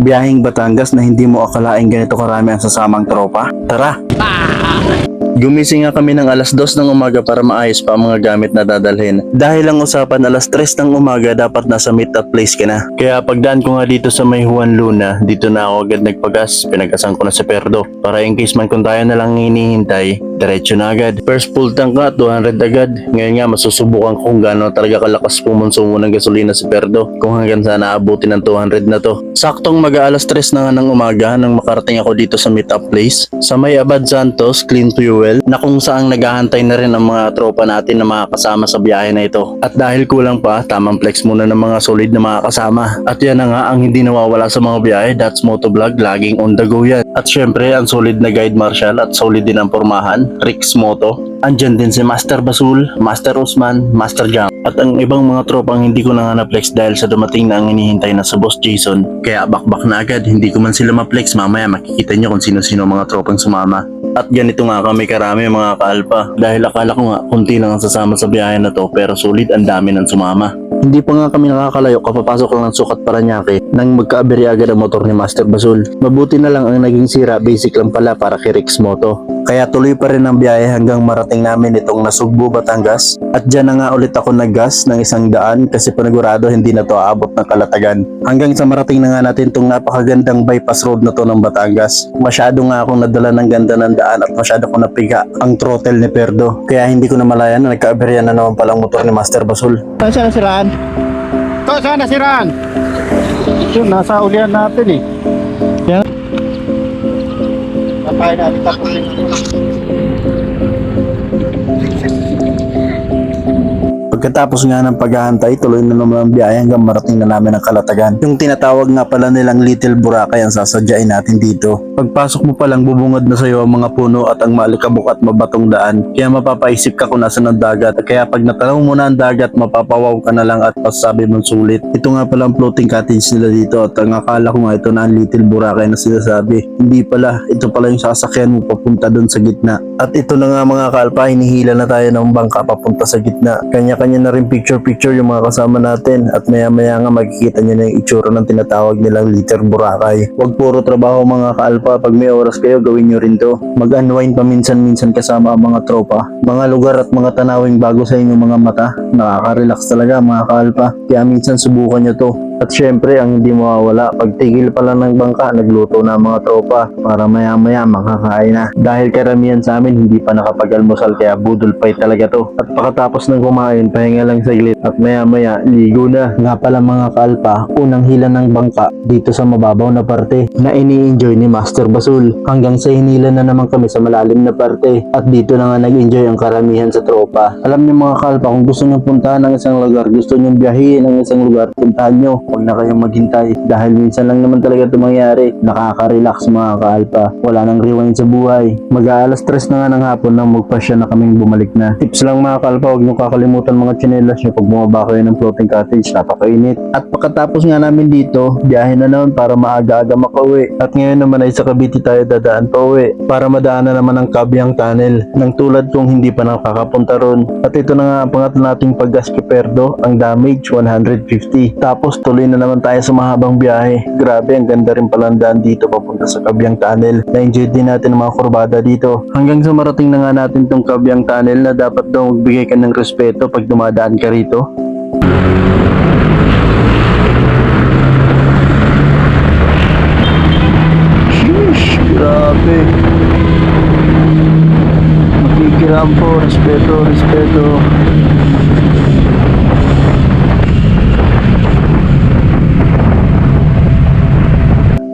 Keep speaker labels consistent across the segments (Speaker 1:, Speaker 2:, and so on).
Speaker 1: Biyaheng Batangas na hindi mo akalaing ganito karami ang sasamang tropa? Tara! Gumising nga kami ng alas 2 ng umaga para maayos pa ang mga gamit na dadalhin. Dahil ang usapan alas 3 ng umaga dapat nasa meet up place ka na. Kaya pagdaan ko nga dito sa may Juan Luna, dito na ako agad nagpagas. Pinagasan ko na si Perdo para in case man kung tayo na lang hinihintay, diretso na agad. First full tank ka, 200 agad. Ngayon nga masusubukan ko kung gaano talaga kalakas pumonsumo ng gasolina si Perdo. Kung hanggang sana aabutin ng 200 na to. Saktong mag-aalas 3 na nga ng umaga nang makarating ako dito sa meet up place. Sa may Abad Santos, Clean Fuel, na kung saan naghahantay na rin ang mga tropa natin na mga kasama sa biyahe na ito. At dahil kulang pa, tamang flex muna ng mga solid na mga kasama. At yan na nga ang hindi nawawala sa mga biyahe, that's Motovlog, laging on the go yan. At syempre, ang solid na guide marshal at solid din ang pormahan, Rix Moto. Andyan din si Master Basul, Master Usman, Master Jam. At ang ibang mga tropang hindi ko na nga na-flex dahil sa dumating na ang hinihintay na sa Boss Jason. Kaya bakbak na agad, hindi ko man sila ma-flex, mamaya makikita nyo kung sino-sino mga tropang sumama. At ganito nga kami karami mga kaalpa dahil akala ko nga kunti lang ang sasama sa biyahe na to pero sulit ang dami ng sumama. Hindi pa nga kami nakakalayo kapapasok lang ng Sukat Paranaque nang magkaabiri agad ang motor ni Master Basul. Mabuti na lang ang naging sira, basic lang pala para kay Rix Moto. Kaya tuloy pa rin ang biyahe hanggang marating namin itong Nasugbu, Batangas. At dyan na nga ulit ako naggas ng 100 kasi panigurado hindi na to aabot ng Kalatagan. Hanggang sa marating na nga natin itong napakagandang bypass road na to ng Batangas. Masyado nga akong nadala ng ganda ng daan at masyado ko napiga ang throttle ni Perdo. Kaya hindi ko na malayan na nagkaaberya na naman palang motor ni Master Basul.
Speaker 2: Saan siya nasiraan? Ito, saan nasiraan? Yun, nasa ulian natin eh. Yan. Napay natin tapusin.
Speaker 1: Pagkatapos nga ng paghahantay, tuloy na naman ang biyahe hanggang marating na namin ang Kalatagan. Yung tinatawag nga pala nilang Little Boracay ang sasadyain natin dito. Pagpasok mo palang bubungad na sa'yo ang mga puno at ang malikabok at mabatong daan. Kaya mapapaisip ka kung nasa ng dagat. Kaya pag natanaw mo na ang dagat, mapapawaw ka na lang at pasabi mong sulit. Ito nga pala ang floating cottage nila dito at ang akala ko nga ito na ang Little Boracay na sinasabi. Hindi pala, ito pala yung sasakyan mo papunta doon sa gitna. At ito na nga mga kalpa, hinihila na tayo ng bangka papunta sa gitna. Kanya-kanya na rin picture-picture yung mga kasama natin at maya-maya nga makikita nyo na yung itsura ng tinatawag nilang Little Boracay. Huwag puro trabaho mga kaalpa, pag may oras kayo gawin nyo rin to. Mag-unwind paminsan-minsan kasama ang mga tropa. Mga lugar at mga tanawing bago sa inyong mga mata. Nakaka-relax talaga mga kaalpa, kaya minsan subukan nyo to. At syempre ang hindi mawawala, pag tigil pala ng bangka, nagluto na ang mga tropa para maya-maya makakain na. Dahil karamihan sa amin hindi pa nakapag-almusal kaya budol pay talaga to. At pagkatapos ng kumain, pahinga lang saglit at maya-maya ligo na. Nga pala mga kaalpa, unang hila ng bangka dito sa mababaw na parte na ini-enjoy ni Master Basul. Hanggang sa hinila na naman kami sa malalim na parte at dito na nga nag-enjoy ang karamihan sa tropa. Alam niyo mga kaalpa, kung gusto niyo puntahan ng isang lugar, gusto niyo biyahin ng isang lugar, puntahan niyo. Huwag na kayong maghintay dahil minsan lang naman talaga ito mangyari. Nakaka-relax mga kaalpa. Wala nang rewind sa buhay. Mag-aalas 3 na nga ng hapon nang magpasya na kaming bumalik na. Tips lang mga kaalpa, huwag nyo kakalimutan mga tsinelas nyo pag bumaba kayo ng floating cottage. Napakainit. At pagkatapos nga namin dito, biyahe na naman para maaga-aga makauwi. At ngayon naman ay sa Cavite tayo dadaan pa uwi para madaanan naman ang Cabiang Tunnel nang tulad kung hindi pa nakakapunta ron. At ito na nga ang pangatlo nating paggas kay Perdo, ang damage 150. Tapos tuloy na naman tayo sa mahabang biyahe. Grabe, ang ganda rin pala ang daan dito papunta sa Cabiang Tunnel. Na-enjoy din natin ang mga kurbada dito. Hanggang sa marating na nga natin tong Cabiang Tunnel na dapat daw magbigay ka ng respeto pag dumadaan ka rito. Sheesh, grabe. Makikiram po, respeto, respeto.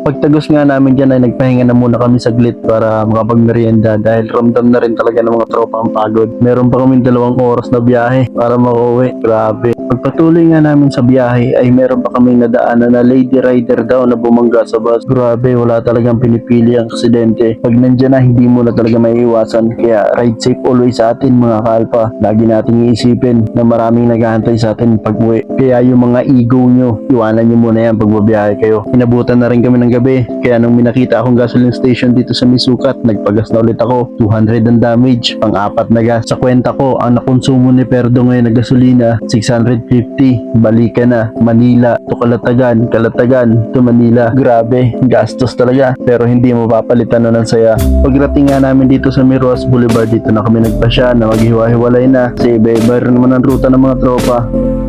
Speaker 1: Pagtagos nga namin dyan ay nagpahinga na muna kami saglit para makapagmerienda dahil ramdam na rin talaga ng mga tropa ang pagod. Meron pa kami 2 oras na biyahe para makauwi. Grabe. Pagpatuloy nga namin sa biyahe ay meron pa kaming nadaanan na lady rider daw na bumangga sa bus. Grabe, wala talagang pinipili ang aksidente. Pag nandyan na, hindi mo na talaga maiiwasan. Kaya ride safe always sa atin mga kalpa. Lagi nating iisipin na maraming naghahantay sa atin pag uwi. Kaya yung mga ego nyo, iwanan nyo muna yan pag babiyahe kayo. Inabutan na rin kami ng gabi. Kaya nung minakita akong gasoline station dito sa Misukat, nagpagas na ulit ako. 200 ang damage, pang-4 na gas. Sa kwenta ko, ang nakonsumo ni Perdo ngayon na gasolina, 600 550, balik ka na, Manila to Calatagan, Calatagan to Manila. Grabe, gastos talaga, pero hindi mo papalitan nun ng saya. Pagdating nga namin dito sa Miroas Boulevard, dito na kami nagpasya na maghiwa-hiwalay na kasi iba-iba rin naman ang ruta ng mga tropa.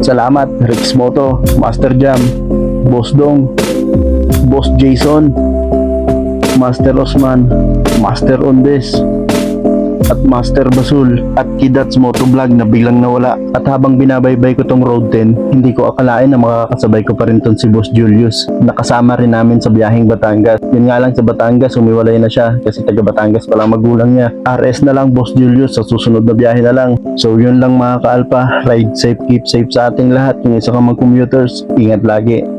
Speaker 1: Salamat, Rex Moto, Master Jam, Boss Dong, Boss Jason, Master Osman, Master Ondes, at Master Basul at Kidats Motovlog na biglang nawala. At habang binabaybay ko tong Road 10, hindi ko akalain na makakasabay ko pa rin ton si Boss Julius. Nakasama rin namin sa biyaheng Batangas. Yun nga lang, sa Batangas umiwalay na siya kasi taga Batangas pa lang magulang niya. RS na lang Boss Julius, sa susunod na biyahe na lang. So yun lang mga ka-alpha, ride safe, keep safe sa ating lahat. Yung isa ka mag-commuters, ingat lagi.